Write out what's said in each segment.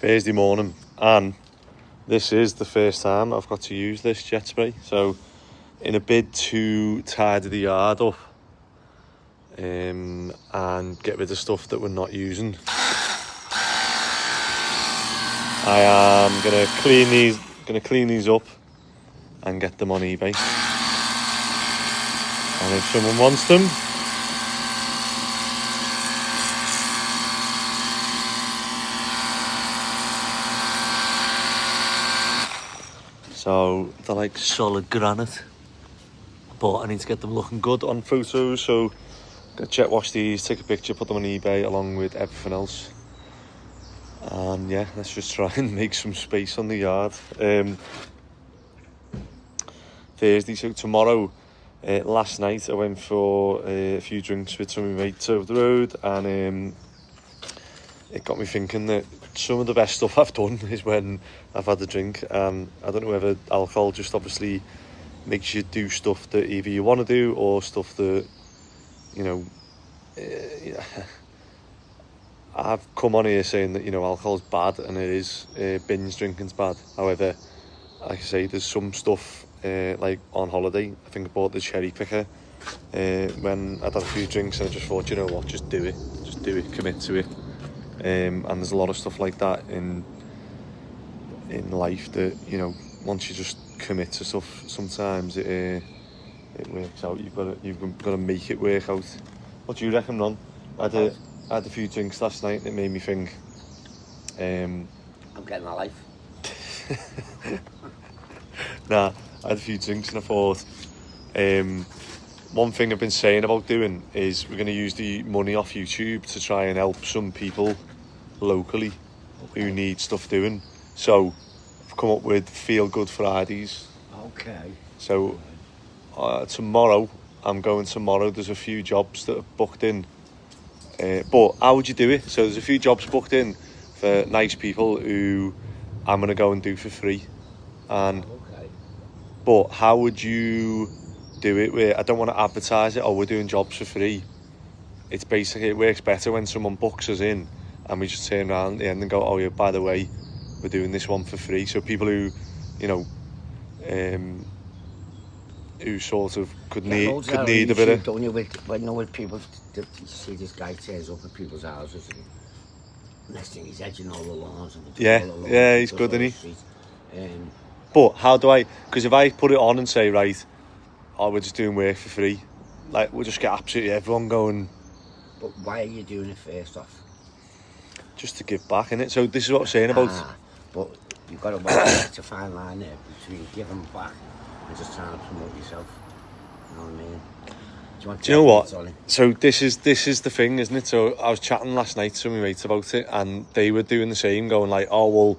Thursday morning, and this is the first time I've got to use this jet spray. So in a bid to tidy the yard up and get rid of stuff that we're not using, I am gonna clean these up and get them on eBay. And if someone wants them, so they're like solid granite, but I need to get them looking good on photos. So gonna jet wash these, take a picture, put them on eBay along with everything else. And yeah, let's just try and make some space on the yard. Thursday, so tomorrow, last night I went for a few drinks with some of my mates over the road, and it got me thinking that some of the best stuff I've done is when I've had a drink. I don't know whether alcohol just obviously makes you do stuff that either you want to do or stuff that, you know, I've come on here saying that, you know, alcohol's bad, and it is. Binge drinking's bad. However, like I say, there's some stuff, like on holiday, I think I bought the cherry picker when I'd had a few drinks, and I just thought, you know what, just do it, commit to it. And there's a lot of stuff like that in life that, you know, once you just commit to stuff, sometimes it works out. You've got to make it work out. What do you reckon, Ron? I had a few drinks last night, and it made me think. I'm getting a life. Nah, I had a few drinks, and I thought, one thing I've been saying about doing is we're going to use the money off YouTube to try and help some people locally who need stuff doing. So I've come up with Feel Good Fridays. Okay. So tomorrow, there's a few jobs that are booked in. But how would you do it? So there's a few jobs booked in for nice people who I'm going to go and do for free. And but how would you do it? Where I don't want to advertise it, we're doing jobs for free. It's basically, it works better when someone books us in and we just turn around at the end and go, oh yeah, by the way, we're doing this one for free. So people who, you know, who sort of could need a bit of... Don't you, with people, you see this guy tears up at people's houses, and next thing he's edging all the lawns. And yeah, he's good, isn't he? But how do I... Because if I put it on and say, right, we're just doing work for free, like, we'll just get absolutely everyone going... But why are you doing it first off? Just to give back, innit? So this is what I'm saying about... But you've got to work to fine line there between giving back and just trying to promote yourself. You know what I mean? Do you know what? So this is the thing, isn't it? So I was chatting last night to my mates about it, and they were doing the same, going like, oh, well,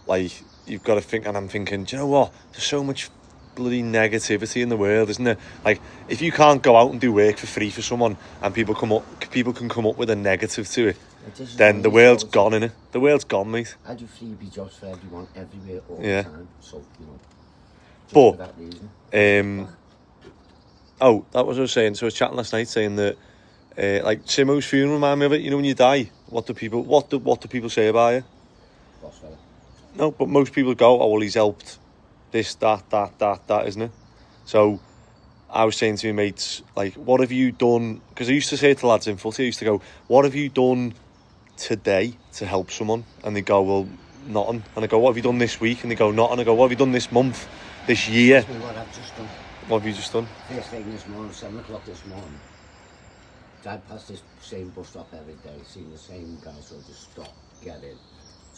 like, you've got to think, and I'm thinking, do you know what? There's so much bloody negativity in the world, isn't there? Like, if you can't go out and do work for free for someone, and people can come up with a negative to it, then the world's gone, innit? The world's gone, mate. I do freebie jobs for everyone, everywhere, all the time. So, you know, just but for that reason. Oh, that was what I was saying. So I was chatting last night saying that, like, Simo's funeral, remind me of it. You know, when you die, what do people say about you? No, but most people go, oh, well, he's helped this, that, isn't it? So I was saying to my mates, like, what have you done? Because I used to say to lads in footy, I used to go, what have you done today to help someone? And they go, well, nothing. And I go, what have you done this week? And they go, nothing. And I go, what have you done this month, this year? That's what I've just done. What have you just done? First thing this morning, 7 o'clock this morning, Dad passed this same bus stop every day, seen the same guy, so I just stopped, get in,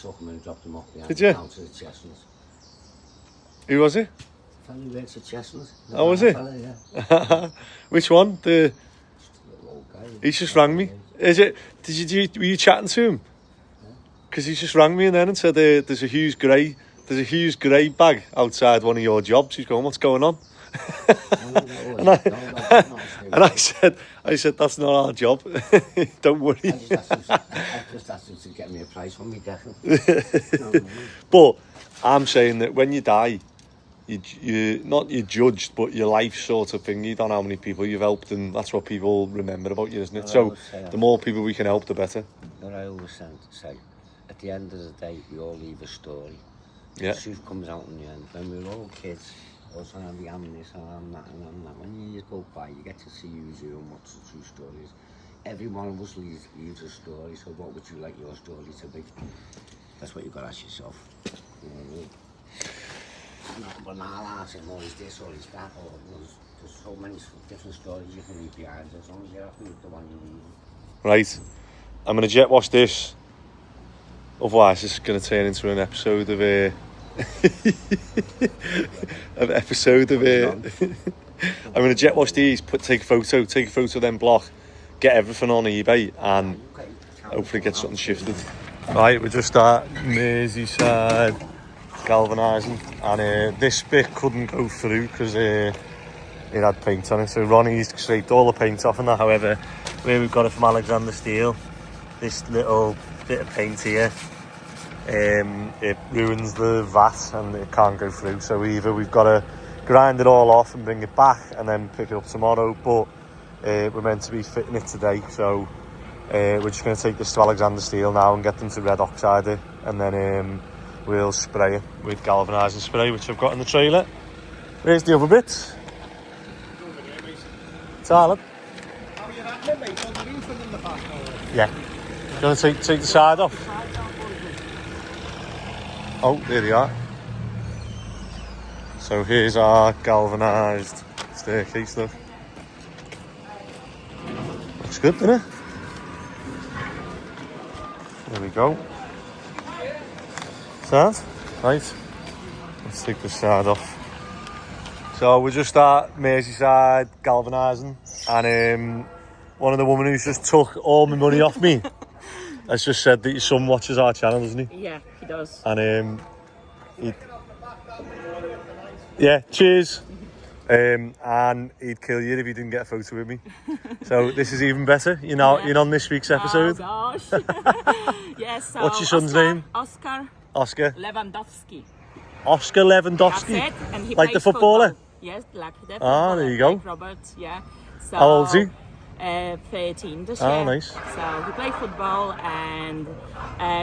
took him and dropped him off behind Did you? Down to the Chestnuts. Who was it? Fellow who works at Chestnuts. Oh, was it? Fella, yeah. Which one? The Old guy. He's just rang me. Is it? Were you chatting to him? Because he just rang me and then and said there's a huge grey bag outside one of your jobs. He's going, what's going on? And I said that's not our job. Don't worry. I just asked him to get me a price on me, definitely. But I'm saying that when you die, you not you're judged, but your life sort of thing. You don't know how many people you've helped, and that's what people remember about you, isn't it? So the more people we can help, the better. What I always say, at the end of the day, we all leave a story. Yeah. The truth comes out in the end. When we were all kids, all saying, I'm this, and I'm that, and I'm that. When years go by, you get to see who's who and what the true story is. Every one of us leaves a story, so what would you like your story to be? That's what you've got to ask yourself. You know what I mean? Not banal answer, no, is this or is that, or there's so many different stories you can leave behind, as long as you're happy with the one you leave. Right, I'm going to jet wash this. Otherwise, it's going to turn into an episode of I'm going to jet wash these, take a photo, then block, get everything on eBay, and hopefully get something shifted. Right, we're just at Merseyside galvanising, and this bit couldn't go through because it had paint on it. So Ronnie's scraped all the paint off, and that. However, where we've got it from Alexander Steel, this little bit of paint here, it ruins the vat and it can't go through. So either we've got to grind it all off and bring it back and then pick it up tomorrow, but we're meant to be fitting it today, so we're just going to take this to Alexander Steel now and get them to red oxide it, and then we'll spray it with galvanising spray, which I've got in the trailer. Where's the other bit? Tyler? Yeah. Do you want to take the side off? Oh, there they are. So here's our galvanised staircase, look. Looks good, doesn't it? There we go. Sound? Right. Let's take the side off. So we're just at Merseyside galvanising, and one of the women who's just took all my money off me has just said that your son watches our channel, doesn't he? Yeah, he does. And yeah, cheers. And he'd kill you if you didn't get a photo with me. So this is even better. You're on this week's episode. Oh gosh. Yes. So what's your son's name? Oscar Lewandowski. Oscar Lewandowski. That's it. And he like the plays footballer? Football. Yes, like the Ah, there you go. like Robert, yeah. So, how old's he? 13 this year. Oh, nice. So he plays football, and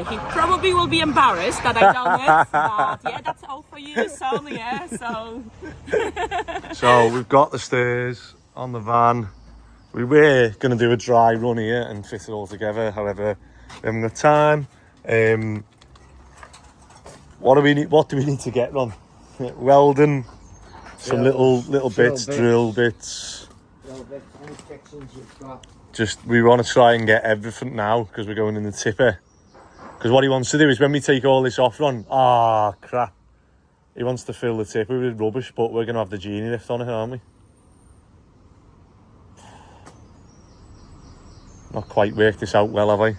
he probably will be embarrassed that I done it. But yeah, that's all for you, son. Yeah. So. So we've got the stairs on the van. We were going to do a dry run here and fit it all together. However, we haven't got time. What do we need to get, Ron? Welding, some little bits, drill bits. Just we want to try and get everything now because we're going in the tipper. Because what he wants to do is when we take all this off, Ron. Ah, crap. He wants to fill the tipper with rubbish, but we're going to have the genie lift on it, aren't we? Not quite worked this out well, have I?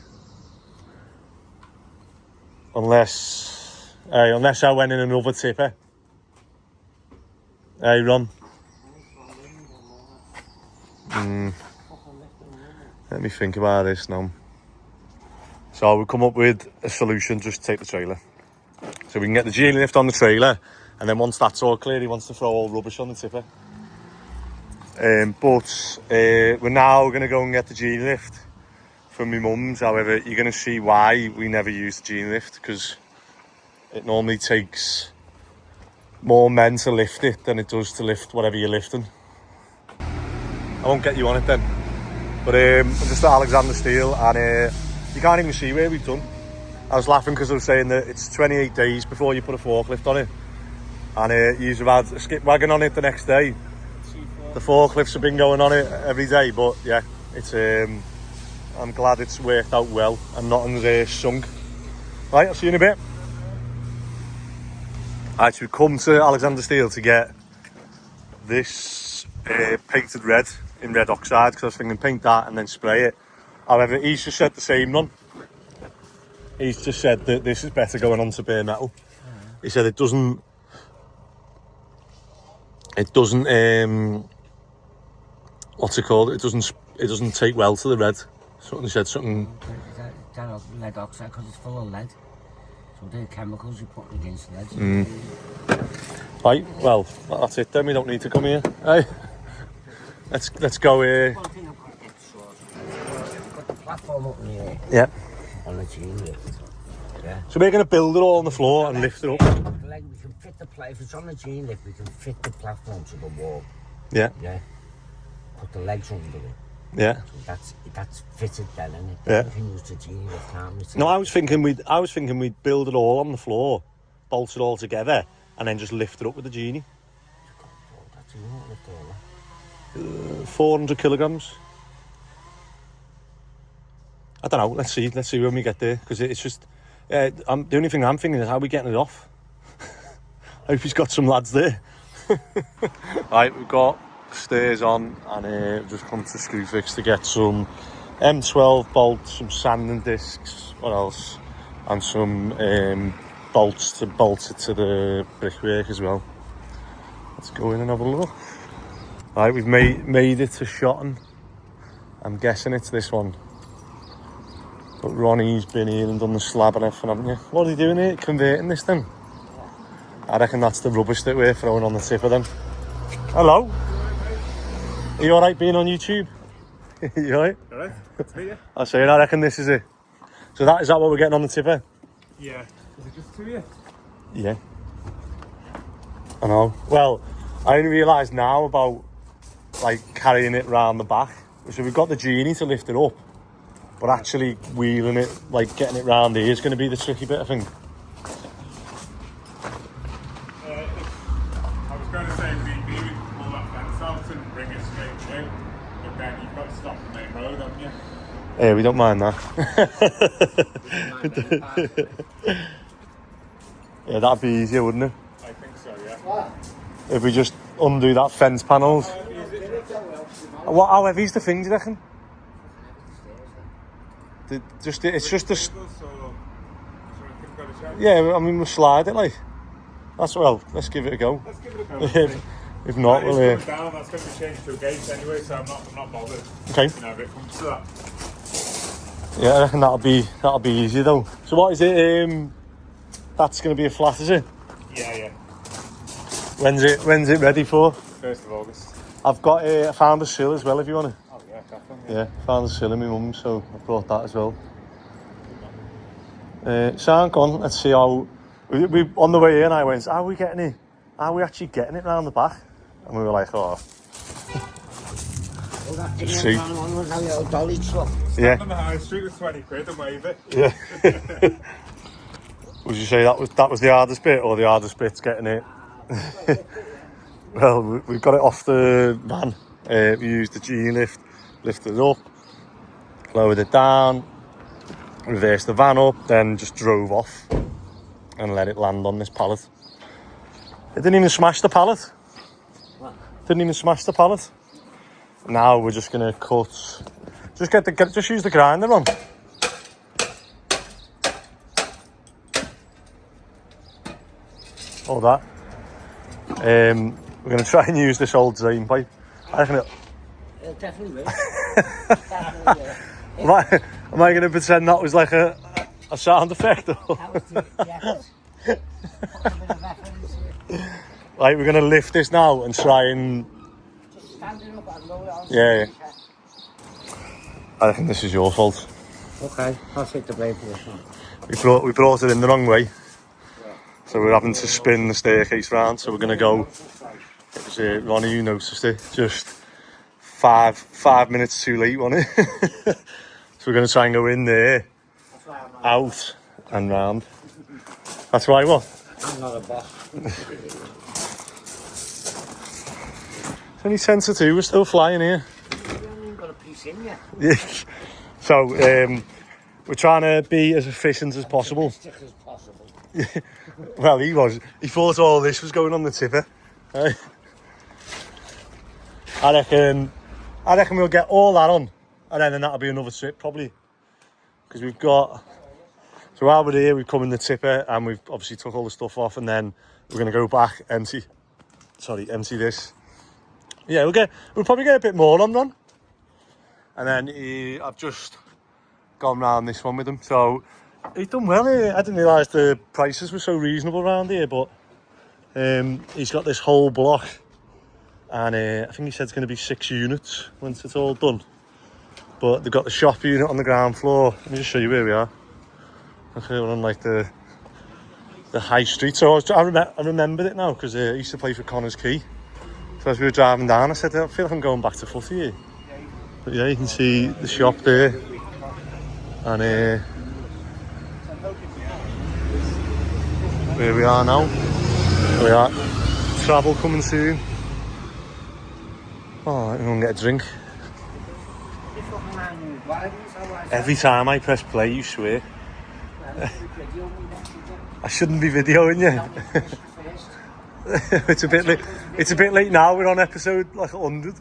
Unless I went in another tipper. Hey, Ron. Let me think about this now. So we'll come up with a solution, just take the trailer. So we can get the genie lift on the trailer, and then once that's all clear, he wants to throw all rubbish on the tipper. But we're now going to go and get the genie lift from my mum's. However, you're going to see why we never use the genie lift, because it normally takes more men to lift it than it does to lift whatever you're lifting. I won't get you on it then. But I'm just at Alexander Steel, and you can't even see where we've done. I was laughing because I was saying that it's 28 days before you put a forklift on it. And you've had a skip wagon on it the next day. The forklifts have been going on it every day, but yeah, it's I'm glad it's worked out well and nothing's sunk. Right, I'll see you in a bit. Right, so we've come to Alexander Steel to get this painted red in red oxide, because I was thinking paint that and then spray it. However, he's just said the same one. He's just said that this is better going on to bare metal. He said it doesn't what's it called? It doesn't take well to the red. Something said something. That lead oxide because it's full of lead. So the chemicals you put against lead. Right, well, that's it then. We don't need to come here. Hey, let's go here. One thing I've got to get sorted. We've got the platform up in here. Yeah. On the genie lift. Yeah. So we're going to build it all on the floor and lift it up. Like we can fit the if it's on the genie lift, we can fit the platform to the wall. Yeah, Yeah. Put the legs under it. yeah. So that's fitted then, isn't it? Yeah. We can use the genie lift, can't we? No, I was thinking we'd build it all on the floor, bolt it all together, and then just lift it up with the genie. That's not lift all that. 400 kilograms. I don't know. Let's see when we get there, because it's just. The only thing I'm thinking is how are we getting it off. I hope he's got some lads there. Right, we've got stairs on, and we've just come to Screwfix to get some M12 bolts, some sanding discs, what else, and some bolts to bolt it to the brickwork as well. Let's go in and have a look. Right, we've made it to Shotton. I'm guessing it's this one. But Ronnie's been here and done the slab and everything, haven't you? What are you doing here? Converting this then? I reckon that's the rubbish that we're throwing on the tip of them. Hello? Are you alright being on YouTube? You alright? Alright, that's me, yeah. I say, I reckon this is it. So is that what we're getting on the tipper? Yeah. Is it just 2 years? Yeah. I know. Well, I only realised now about like carrying it round the back. So we've got the genie to lift it up, but actually wheeling it, like getting it round here is going to be the tricky bit, I think. I was going to say maybe we can pull that fence out and bring it straight through, but then you've got to stop the main road, haven't you? Yeah, we don't mind that. Yeah, that'd be easier, wouldn't it? I think so, yeah. If we just undo that fence panels. How heavy is the thing, do you reckon? It's just a... Yeah, I mean, we'll slide it, like. That's, well, let's give it a go. Let's give it a go. If not, we'll... It's coming down, that's going to be changed to a gate anyway, so I'm not bothered. Okay. You know, if it comes to that. Yeah, I reckon that'll be easy though. So what is it? That's going to be a flat, is it? Yeah. When's it ready for? 1st of August. I've got I found a sill as well if you want it. Oh yeah, definitely. Yeah, found a sill in my mum, so I brought that as well. So gone. Let's see how we on the way in. I went, are we actually getting it round the back? And we were like, oh. Well, that thing See. on was a little dolly truck. Yeah. On the high street with 20 quid and wave it. Yeah. Would you say that was the hardest bit, or the hardest bit's getting it? Well, we got it off the van. We used the G lift, lifted it up, lowered it down, reversed the van up, then just drove off and let it land on this pallet. It didn't even smash the pallet. What? Didn't even smash the pallet. Now we're just gonna cut. Just use the grinder on. All that. We're going to try and use this old drain pipe. I reckon It definitely will. Definitely will. am I going to pretend that was like a sound effect? Or? That was the, yes. Put a bit of effort into it. Right, we're going to lift this now and try and... Just stand it up and lower it on. Yeah. I reckon this is your fault. Okay, I'll take the blame for this one. We brought it in the wrong way. So we're having to spin the staircase round. So we're going to go... It was Ronnie who noticed it. Just 5 minutes too late, wasn't it? So we're going to try and go in there, out and round. That's why what? I'm not a boss. It's only 10 to 2, we're still flying here. You haven't even got a piece in yet. Yeah. So we're trying to be as efficient as possible. As possible. Well, he thought all this was going on the tipper. Right? I reckon we'll get all that on, and then that'll be another trip probably. Because we've got... So while we're here, we've come in the tipper, and we've obviously took all the stuff off, and then we're going to go back, empty this. Yeah, we'll probably get a bit more on, Ron. And then I've just gone round this one with him. So he's done well here. I didn't realise the prices were so reasonable around here, but he's got this whole block. And I think he said it's going to be 6 units once it's all done. But they've got the shop unit on the ground floor. Let me just show you where we are. Okay, we're on like the high street. So I remembered it now because I used to play for Connors Quay. So as we were driving down, I said, I feel like I'm going back to footy here. But yeah, you can see the shop there. And where we are now. We are travel coming soon. Oh, I'm gonna get a drink. Every time I press play, you swear. I shouldn't be videoing you. It's a bit late now. We're on episode like 100.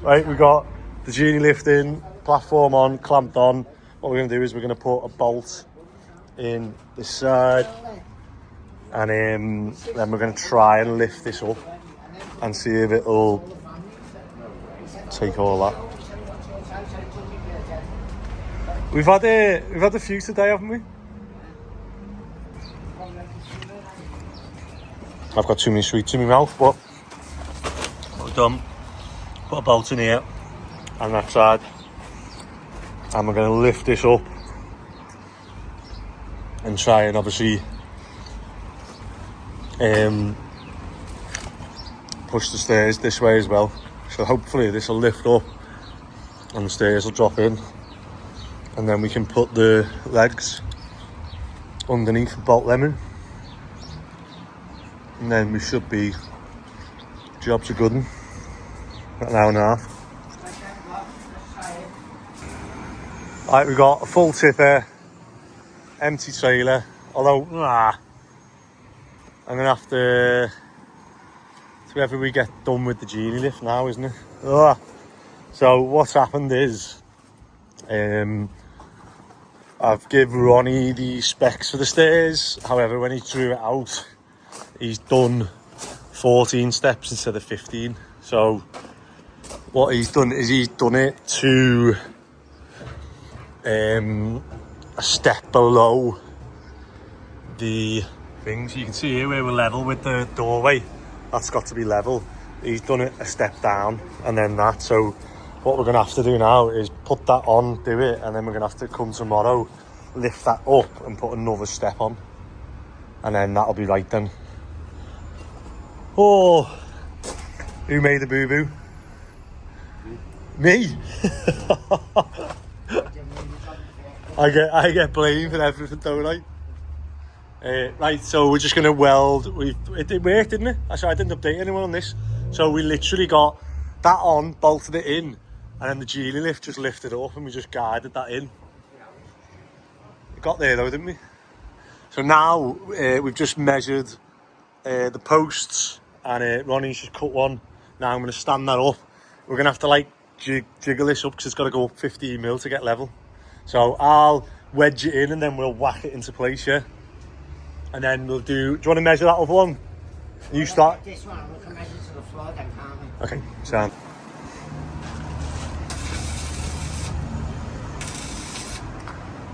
Right, we got the genie lift in, platform on, clamped on. What we're gonna do is we're gonna put a bolt in this side, and then we're gonna try and lift this up and see if it'll take all that. We've had a few today, haven't we? I've got too many sweets in my mouth, but we're done. Put a bolt in here and that side, and we're going to lift this up and try and obviously push the stairs this way as well. So hopefully this will lift up and the stairs will drop in, and then we can put the legs underneath and bolt them in, and then we should be jobs are good one. About an hour and a half. Right, we've got a full tipper, empty trailer, although I'm gonna have to whenever we get done with the genie lift now, isn't it? So what's happened is I've given Ronnie the specs for the stairs. However, when he drew it out, he's done 14 steps instead of 15. So what he's done is he's done it to a step below the things. You can see here where we're level with the doorway. That's got to be level. He's done it a step down and then that. So what we're going to have to do now is put that on, do it, and then we're going to have to come tomorrow, lift that up and put another step on. And then that'll be right then. Oh, who made the boo-boo? Me? I get blamed for everything, don't I? Right, so we're just going to weld. It worked, didn't it? Actually, I didn't update anyone on this. So we literally got that on, bolted it in, and then the genie lift just lifted it up and we just guided that in. It got there though, didn't we? So now we've just measured the posts, and Ronnie's just cut one. Now I'm going to stand that up. We're going to have to like jiggle this up because it's got to go up 15 mil to get level. So I'll wedge it in and then we'll whack it into place, yeah? And then we'll do you want to measure that other one? You start. This one, we can measure to the floor then, can't we? Okay, sound.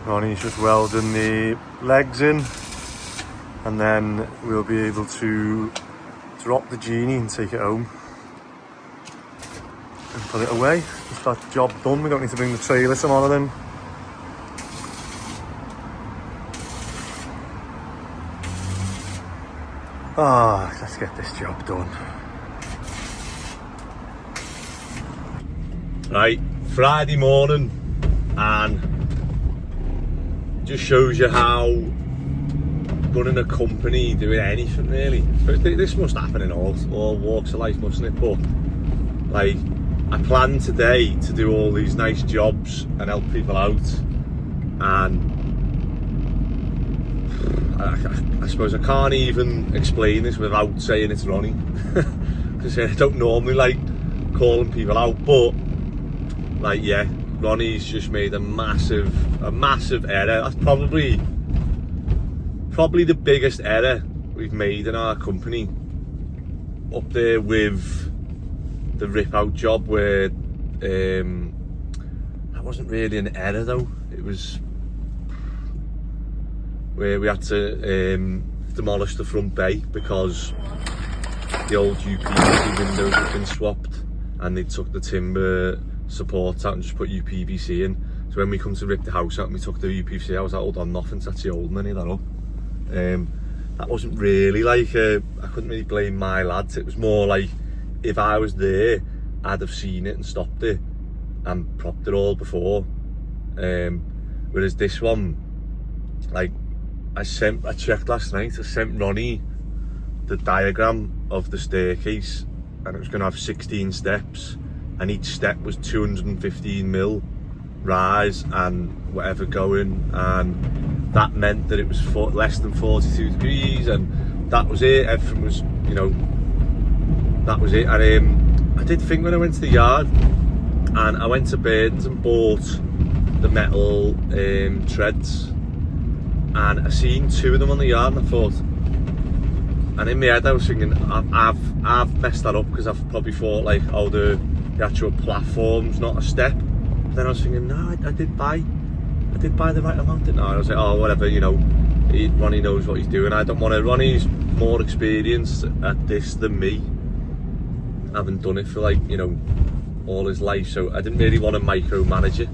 Ronnie's just welding the legs in, and then we'll be able to drop the genie and take it home and put it away. It's that job done. We don't need to bring the trailer tomorrow then. Let's get this job done. Right, Friday morning, and just shows you how running a company, doing anything really. This must happen in all walks of life, mustn't it? But like, I planned today to do all these nice jobs and help people out, and I suppose I can't even explain this without saying it's Ronnie, because I don't normally like calling people out, but like, yeah, Ronnie's just made a massive error. That's probably the biggest error we've made in our company, up there with the rip out job, where that wasn't really an error though. It was where we had to demolish the front bay because the old UPVC windows had been swapped and they took the timber supports out and just put UPVC in. So when we come to rip the house out and we took the UPVC, I was like, hold on, nothing's actually holding any of that up. That wasn't really like, I couldn't really blame my lads. It was more like, if I was there, I'd have seen it and stopped it and propped it all before. Whereas this one, like, I checked last night, I sent Ronnie the diagram of the staircase, and it was going to have 16 steps, and each step was 215 mil rise and whatever going, and that meant that it was less than 42 degrees, and that was it. Everything was, you know, that was it. And I did think when I went to the yard, and I went to Burton's and bought the metal treads, and I seen 2 of them on the yard, and I thought, and in my head I was thinking, I've messed that up, because I've probably thought like, oh, the actual platform's not a step. But then I was thinking, no, I did buy the right amount, didn't I? I was like, oh, whatever, you know, Ronnie knows what he's doing. I don't want to. Ronnie's more experienced at this than me, having done it for, like, you know, all his life. So I didn't really want to micromanage it.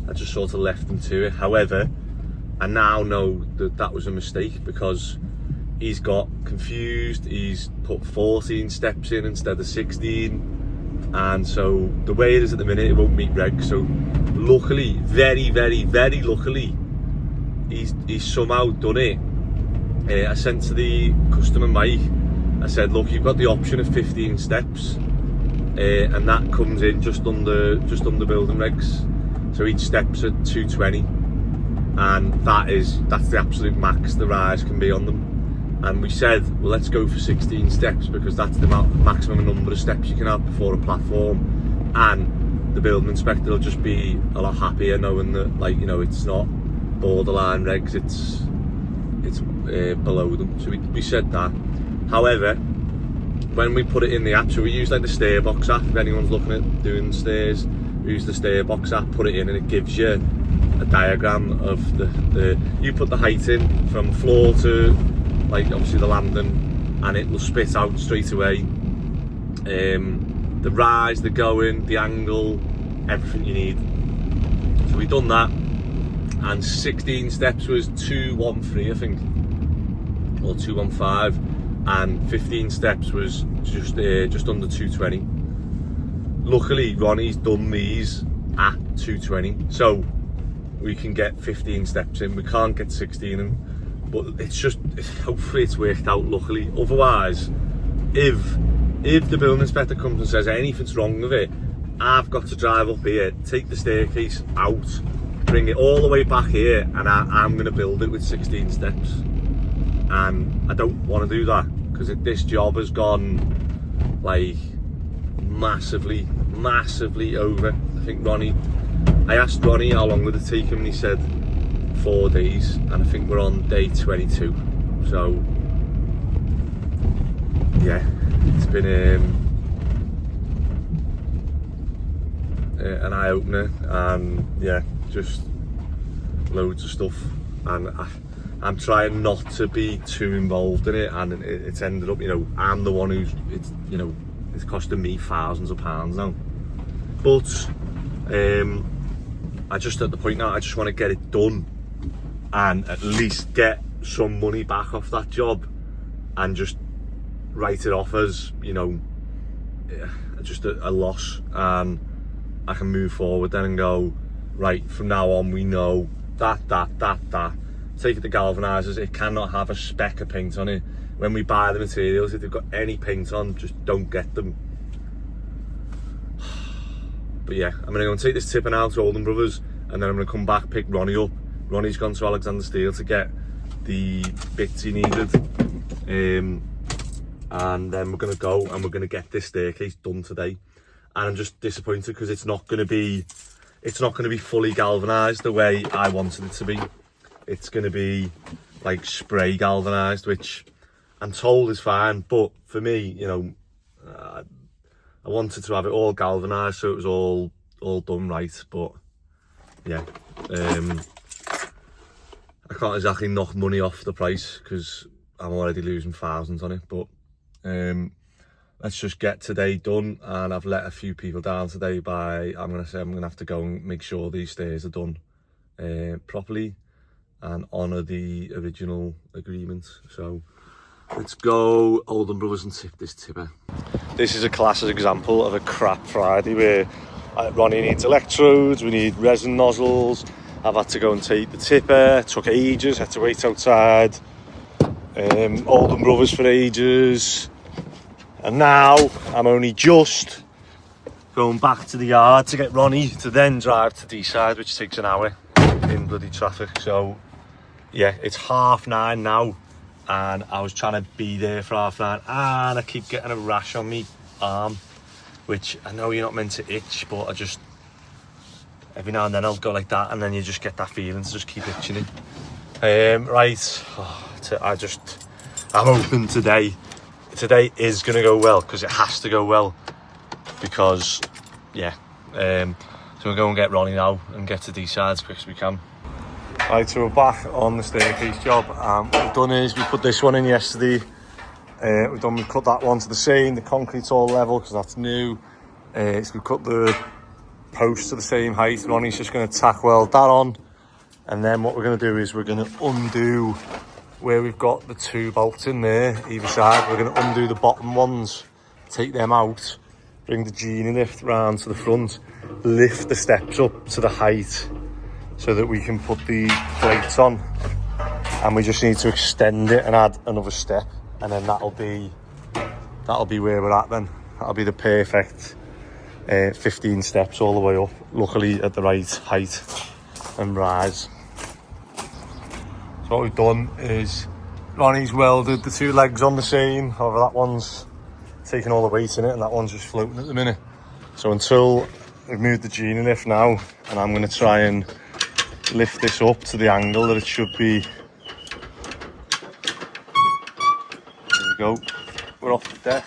I just sort of left him to it. However, I now know that that was a mistake, because he's got confused. He's put 14 steps in instead of 16. And so the way it is at the minute, it won't meet regs. So luckily, very, very, very luckily, he's somehow done it. I sent to the customer Mike, I said, look, you've got the option of 15 steps, and that comes in just under building regs. So each step's at 220, and that's the absolute max the rise can be on them. And we said, well, let's go for 16 steps, because that's the maximum number of steps you can have before a platform, and the building inspector will just be a lot happier knowing that, like, you know, it's not borderline regs, it's below them. So we said that. However, when we put it in the app, so we use like the Stairbox app. If anyone's looking at doing stairs, we use the Stairbox app, put it in, and it gives you a diagram of the you put the height in from floor to, like, obviously the landing, and it will spit out straight away the rise, the going, the angle, everything you need. So we've done that, and 16 steps was 213, I think, or 215, and 15 steps was just under 220. Luckily, Ronnie's done these at 220, so we can get 15 steps in. We can't get 16 in. But hopefully it's worked out, luckily. Otherwise, if the building inspector comes and says anything's wrong with it, I've got to drive up here, take the staircase out, bring it all the way back here, and I'm going to build it with 16 steps. And I don't want to do that, because this job has gone, like, massively over. I think I asked Ronnie how long would it take him, and he said 4 days, and I think we're on day 22. So yeah, it's been an eye-opener, and yeah, just loads of stuff, and I'm trying not to be too involved in it, and it's ended up, you know, I'm the one who's, it's costing me thousands of pounds now. But I just, at the point now, I just want to get it done and at least get some money back off that job, and just write it off as, you know, just a loss, and I can move forward then and go, right, from now on we know that. Take it to galvanisers, it cannot have a speck of paint on it. When we buy the materials, if they've got any paint on, just don't get them. But yeah, I'm gonna go and take this tipper now to Oldham Brothers, and then I'm gonna come back, pick Ronnie up. Ronnie's gone to Alexander Steel to get the bits he needed, and then we're gonna go and we're gonna get this staircase done today. And I'm just disappointed because it's not gonna be fully galvanised the way I wanted it to be. It's gonna be like spray galvanised, which I'm told is fine, but for me, you know, I wanted to have it all galvanised so it was all done right. But yeah, I can't exactly knock money off the price because I'm already losing thousands on it. But let's just get today done, and I've let a few people down today by, I'm gonna have to go and make sure these stairs are done properly and honour the original agreement. So let's go, Oldham Brothers, and tip this tipper. This is a classic example of a crap Friday where Ronnie needs electrodes, we need resin nozzles. I've had to go and take the tipper, took ages, had to wait outside Oldham Brothers for ages. And now I'm only just going back to the yard to get Ronnie to then drive to D-side, which takes an hour in bloody traffic. So yeah, it's 9:30 now, and I was trying to be there for 9:30, and I keep getting a rash on me arm, which I know you're not meant to itch, but I just, every now and then I'll go like that, and then you just get that feeling to just keep itching it. Right, I'm hoping today is going to go well, because it has to go well, because yeah, so we'll go and get Ronnie now and get to D-side as quick as we can. Right, so we're back on the staircase job. What we've done is we put this one in yesterday. We cut that one to the same, the concrete's all level because that's new. So we cut the posts to the same height. Ronnie's just going to tack weld that on, and then what we're going to do is we're going to undo where we've got the two bolts in there either side. We're going to undo the bottom ones, take them out, bring the genie lift round to the front, lift the steps up to the height so that we can put the plates on, and we just need to extend it and add another step, and then that'll be where we're at then. That'll be the perfect 15 steps all the way up, luckily at the right height and rise. So what we've done is Ronnie's welded the two legs on the same, however that one's taking all the weight in it and that one's just floating at the minute. So until we've moved the genie lift now, and I'm going to try and lift this up to the angle that it should be. There we go, we're off the deck.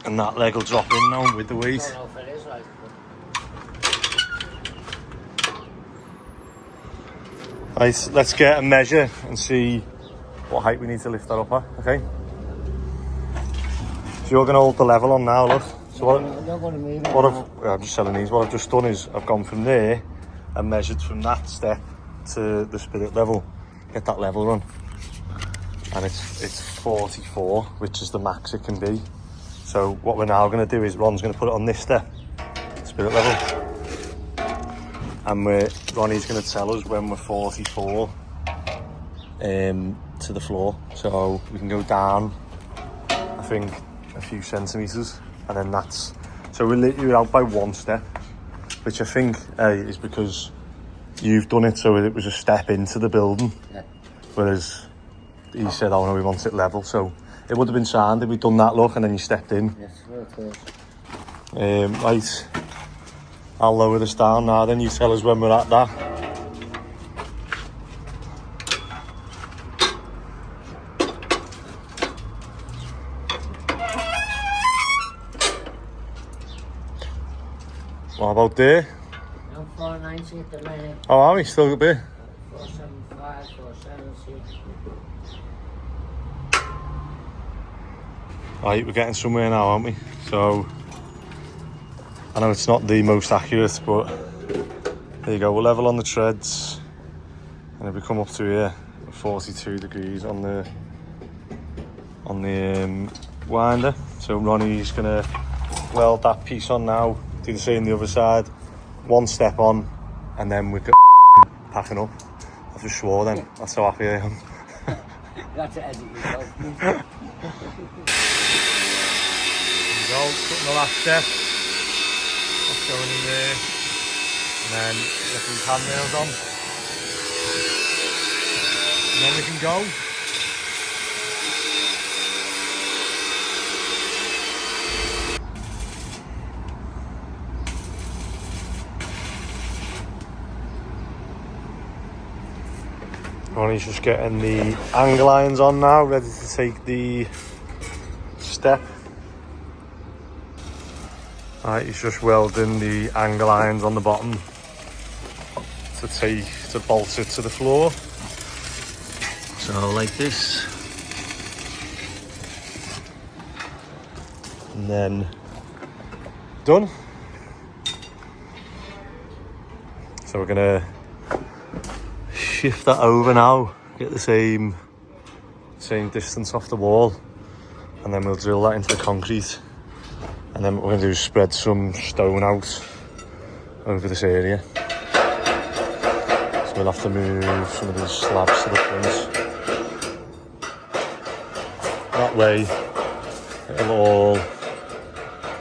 And that leg will drop in now with the weight. Right, let's get a measure and see what height we need to lift that up at, okay? So you're going to hold the level on now, look. So I'm just telling these, what I've just done is I've gone from there and measured from that step to the spirit level, get that level run. And it's 44, which is the max it can be. So what we're now going to do is Ron's going to put it on this step, spirit level. And Ronnie's going to tell us when we're 44 to the floor. So we can go down, I think, a few centimetres, and then that's... So we're literally out by one step, which I think is because you've done it so it was a step into the building. Yeah. Whereas he said, oh no, we want it level. So it would have been sound if we'd done that, look, and then you stepped in. Yes, of course. Right, I'll lower this down now, then you tell us when we're at that. What about there? I'm 490 at the minute. Oh, are we? Still a bit? 475, 470. Right, we're getting somewhere now, aren't we? So, I know it's not the most accurate, but there you go. We're level on the treads, and if we come up to here, 42 degrees on the winder. So Ronnie's gonna weld that piece on now. Do the same the other side. One step on, and then we're packing up. I just swore then. That's how happy I am. You have to edit yourself. Go, cutting the last step. That's going in there. And then get these handrails on. And then we can go. Ronnie's just getting the angle irons on now, ready to take the step. Right, he's just welding the angle irons on the bottom to bolt it to the floor. So like this. and then done. So we're gonna shift that over now, get the same distance off the wall, and then we'll drill that into the concrete, and then what we're gonna do is spread some stone out over this area. So we'll have to move some of these slabs to the front. That way it'll all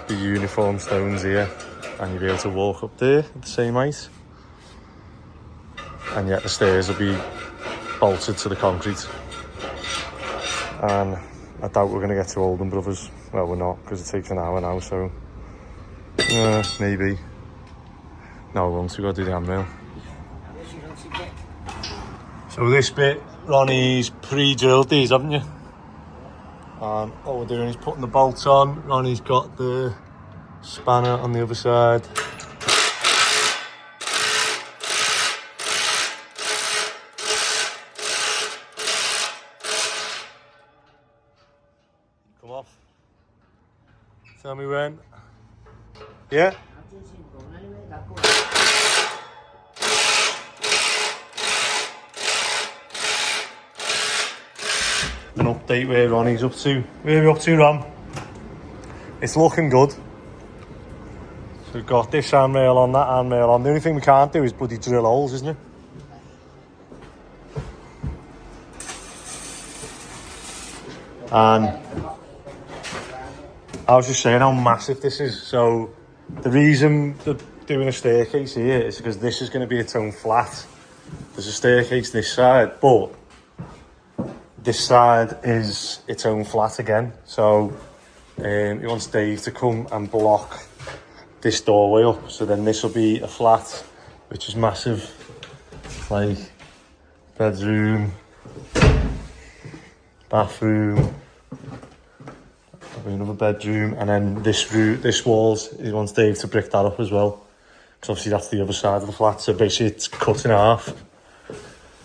be uniform stones here, and you'll be able to walk up there at the same height, and yet the stairs will be bolted to the concrete. And I doubt we're going to get to Oldham Brothers. Well, we're not, because it takes an hour now, so maybe. No, we won't. We've got to do the handrail. So this bit, Ronnie's pre-drilled these, haven't you? And all we're doing is putting the bolts on. Ronnie's got the spanner on the other side. Come off. Tell me when. Yeah? An update where Ronnie's up to. Where are we up to, Ron? It's looking good. So we've got this handrail on, that handrail on. The only thing we can't do is bloody drill holes, isn't it? And I was just saying how massive this is. So the reason they're doing a staircase here is because this is going to be its own flat. There's a staircase this side, but this side is its own flat again. So he wants Dave to come and block this doorway up. So then this will be a flat, which is massive. Like bedroom, bathroom, another bedroom, and then this walls, he wants Dave to brick that up as well. Because obviously that's the other side of the flat. So basically it's cut in half.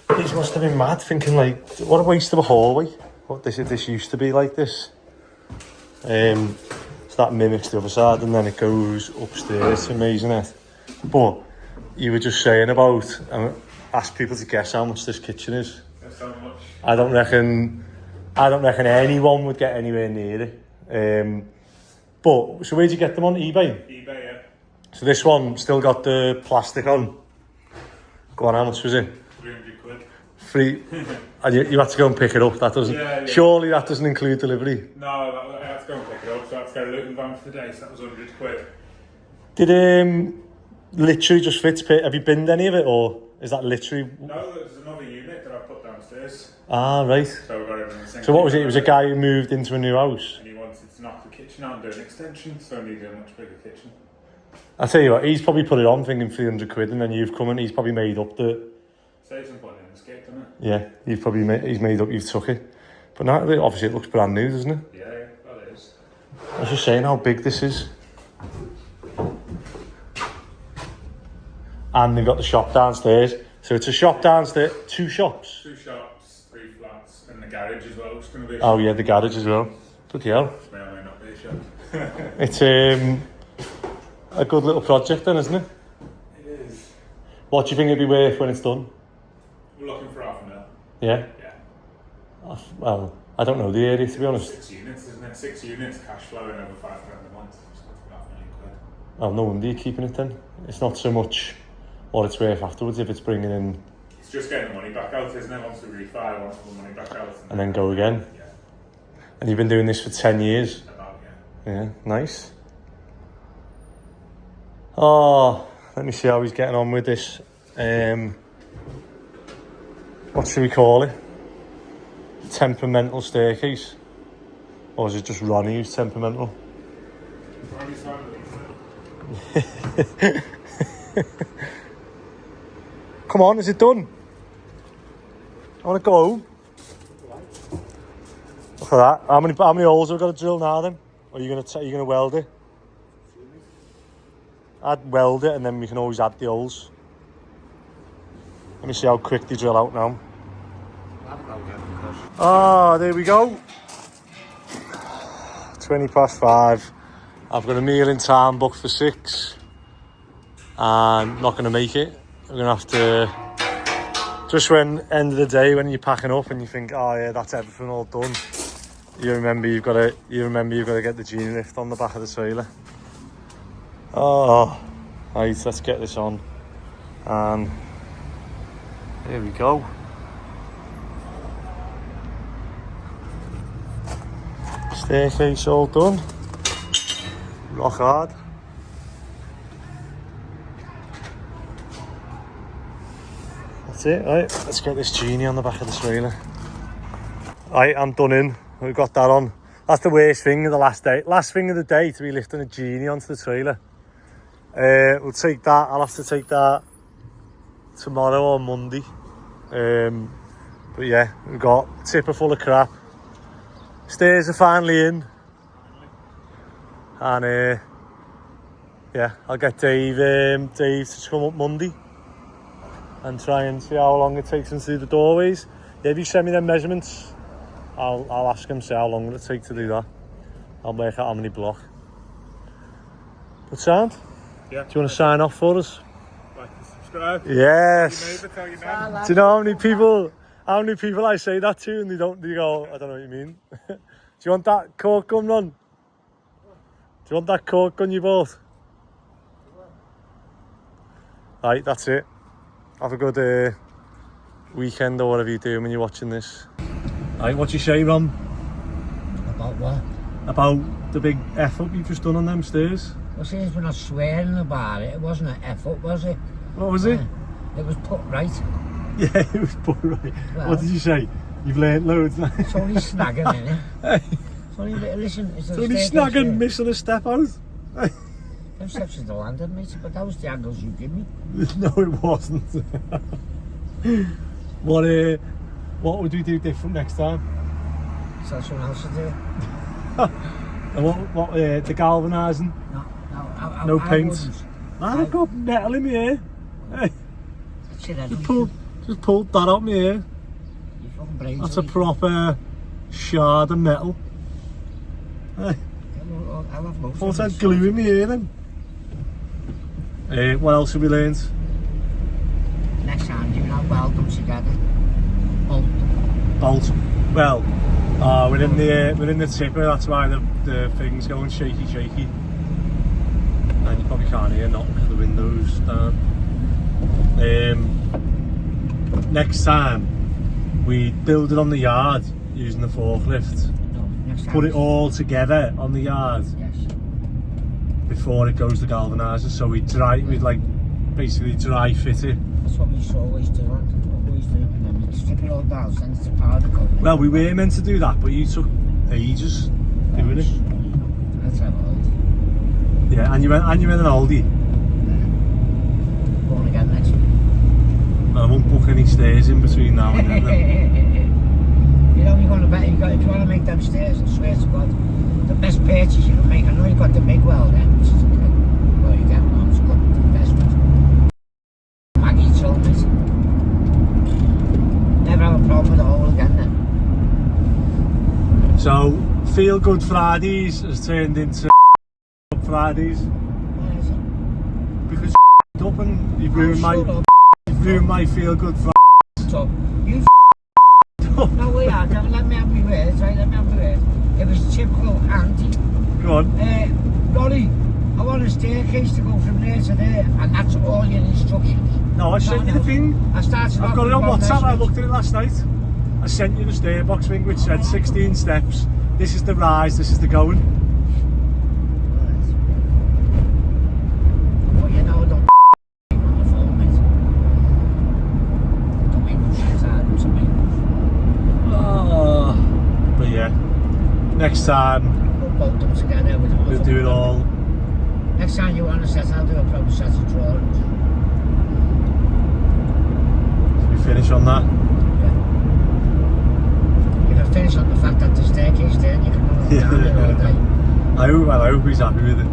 He must have been mad, thinking like, what a waste of a hallway. What this used to be like this. So that mimics the other side, and then it goes upstairs. It's amazing, it. But you were just saying about, ask people to guess how much this kitchen is. That's how much. I don't reckon anyone would get anywhere near it. But so where'd you get them on? eBay? eBay, yeah. So this one still got the plastic on. Go on, how much was it? 300 quid. Free. And you had to go and pick it up. That doesn't. Yeah. Surely that doesn't include delivery. No, I had to go and pick it up, so I had to go to Luton van for the day, so that was 100 quid. Did literally just fits pit? Have you binned any of it, or is that literally? No, there's another unit that I put downstairs. Ah, right. So we got everything synced. So what was it? It was a guy who moved into a new house. And he wanted to knock the kitchen out and do an extension, so I needed a much bigger kitchen. I tell you what, he's probably put it on thinking 300 quid, and then you've come and he's probably made up the. Saves some money in the skate, doesn't it? Yeah, he's made up. You've took it, but now obviously it looks brand new, doesn't it? Yeah, well it is. I was just saying how big this is. And they've got the shop downstairs. So it's a shop downstairs, 2 shops. 2 shops, 3 flats, and the garage as well. It's going to be. Oh yeah, the garage as well. Bloody hell. May or may not be a shop. It's a good little project then, isn't it? It is. What do you think it'd be worth when it's done? We're looking for half a mil. Yeah? Yeah. Well, I don't know the area, to be honest. 6 units, isn't it? 6 units, cash flowing over 5 grand a month. It's half a million quid. Oh, no wonder you're keeping it then. It's not so much what it's worth afterwards if it's bringing in. It's just getting the money back out, isn't it? Once we refi, I want the money back out. And then go again. Yeah. And you've been doing this for 10 years. About, yeah. Yeah, nice. Oh, let me see how he's getting on with this. What should we call it? Temperamental staircase? Or is it just Ronnie who's temperamental? Ronnie's fine. Come on, is it done? I want to go home. Look at that. How many holes have we got to drill now then? Or are you gonna weld it? I'd weld it and then we can always add the holes. Let me see how quick they drill out now. Ah, there we go. 5:20. I've got a meal in town booked for 6. And not going to make it. We're going to have to... Just when, end of the day, when you're packing up and you think, oh yeah, that's everything all done. You remember you've got to get the genie lift on the back of the trailer. Oh, right, let's get this on. And here we go. Staircase all done. Rock hard. That's it, right, let's get this genie on the back of the trailer. Right, I'm done in. We've got that on. That's the worst thing of the last thing of the day, to be lifting a genie onto the trailer. We'll take that. I'll have to take that tomorrow or Monday. But yeah, we've got a tipper full of crap. Stairs are finally in. And yeah, I'll get Dave to come up Monday and try and see how long it takes him to do the doorways. Yeah, if you send me them measurements, I'll ask him, say how long will it take to do that. I'll work out how many block. But sound? Yeah. Do you want to sign off for us? Like and subscribe. Yes. Tell your neighbour. Do you know how many people I say that to and they go, I don't know what you mean. Do you want that cork gun, Ron? Do you want that cork gun you bought? Right, that's it. Have a good weekend or whatever you're doing when you're watching this. Right, what do you say, Ron? About what? About the big F-up you've just done on them stairs? Well, since we're not swearing about it, it wasn't an effort, was it? What was it? It was put right. Yeah, it was put right. Well, What did you say? You've learnt loads now. It's only snagging, innit? Hey, It's only, listen, it's it's only snagging, missing a step out. Them steps is the landing, mate, but that was the angles you give me. No, it wasn't. What would we do different next time? So someone else to do it. And what the galvanising? No I paint. wouldn't. Man, I've got metal in my ear. Hey, That's it, I just don't pulled that out my ear. You fucking brains. That's a proper shard of metal. Hey, I'll have most what's of that it. glue in my ear then? What else have we learned? Next time, you know, weld them together. Bolt. Bolt. Well, we're in the tipper. That's why the thing's going shaky. And you probably can't hear nothing because the window's down. Next time we build it on the yard using the forklift. No, next time. Put it all together on the yard Yes. before it goes to galvanizer. So we'd like basically dry fit it. That's what we always do. Always do. And then we strip it all down, send it to powder coat. Well, we were meant to do that, but you took ages doing it. That's how old. Yeah, and you went an oldie. Going again next week. And I won't book any stairs in between now and then. You know, you want to bet, if you want to make them stairs, I swear to God, the best purchase you can make, I know you've got the big well then, which is okay. Well, you get one, it's good investment. Maggie told me, never have a problem with the hole again then. So, Feel Good Fridays has turned into Fridays Why is it? because up and you've ruined my Feel Good Friday. So, you no, we are, let me have my words, right, let me have my words. It was typical Andy. Go on. Ronnie, I want a staircase to go from there to there, and that's all your instructions. No, I sent you the thing. I've got it on WhatsApp. I looked at it last night. I sent you the stair box thing which said 16 steps. This is the rise, this is the going. Well, you know, don't on the phone, mate. Don't make no shit out of to me. But yeah, next time We'll bolt them together with we'll do it all. Next time you want a set, I'll do a proper set of drawings. We finish on that. Yeah. If I finish on the fact that the staircase there, you can run down it all day. I hope he's happy with it.